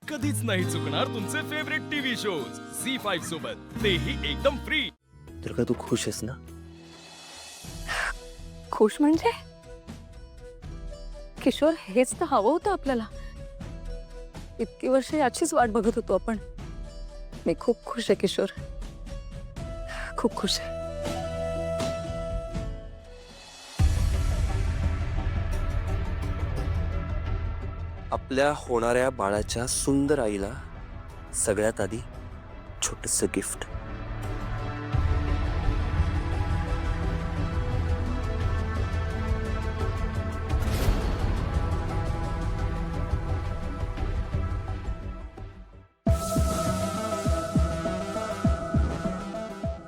कधीच नाही चुकणार तुमचे फेवरेट टीव्ही शोज झी5 सोबत, तेही एकदम फ्री. दुर्गा तू खुश आहेस ना? खुश म्हणजे किशोर, हेच तर हवं होतं आपल्याला. इतकी वर्ष याचीच वाट बघत होतो आपण. मी खूप खुश आहे किशोर, खूप खुश आहे. आपल्या होणाऱ्या बाळाच्या सुंदर आईला सगळ्यात आधी छोटस गिफ्ट.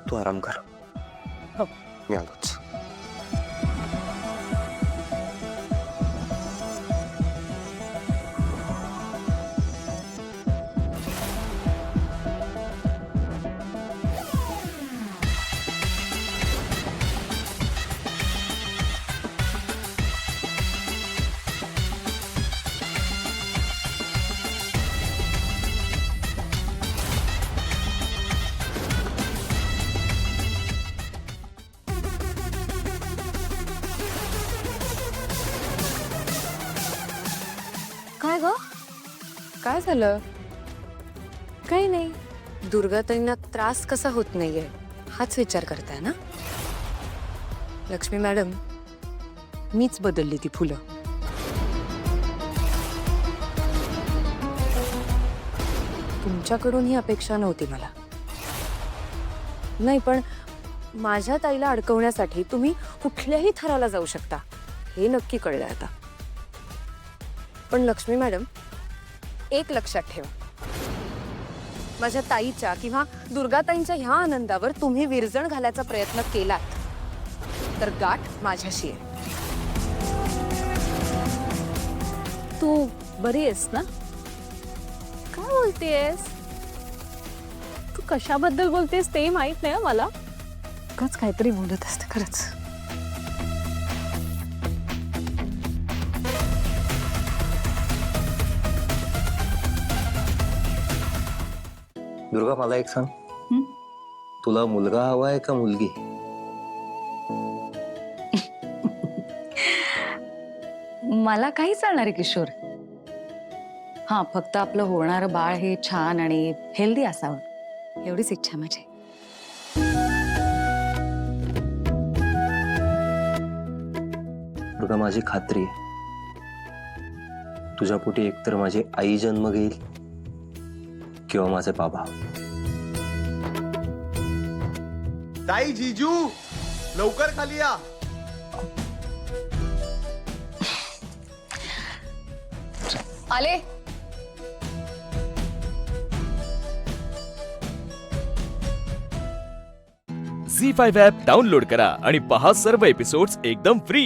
तू आराम कर. हो. मी आलोच. काय ग, काय झालं? काही नाही. दुर्गाताईंना त्रास कसा होत नाहीये हाच विचार करताय ना? लक्ष्मी मॅडम, मीच बदलली ती फुलं. तुमच्याकडून ही अपेक्षा नव्हती मला. नाही, पण माझ्या ताईला अडकवण्यासाठी तुम्ही कुठल्याही थराला जाऊ शकता हे नक्की कळलंय आता. पण लक्ष्मी मॅडम, एक लक्षात ठेवा, माझ्या ताईच्या किंवा दुर्गाताईंच्या ह्या आनंदावर तुम्ही विरजण घालायचा प्रयत्न केलात तर गाठ माझ्याशी आहे. तू बरी आहेस ना? काय बोलतेस? तू कशाबद्दल बोलतेस ते माहित नाही मला. उगाच काहीतरी बोलत असते खरंच. दुर्गा, मला एक सांग, तुला मुलगा हवाय का मुलगी? मला काही चालणार आहे किशोर. हा, फक्त आपलं होणारं बाळ हे छान आणि हेल्दी असावं एवढीच इच्छा माझी. दुर्गा, माझी खात्री आहे, तुझ्या पोटी एकतर माझी आई जन्म घेईल किंवा माझे बाबा. ताई, जीजू लवकर खाली या. आले. झी5 ॲप डाउनलोड करा आणि पहा सर्व एपिसोड्स एकदम फ्री.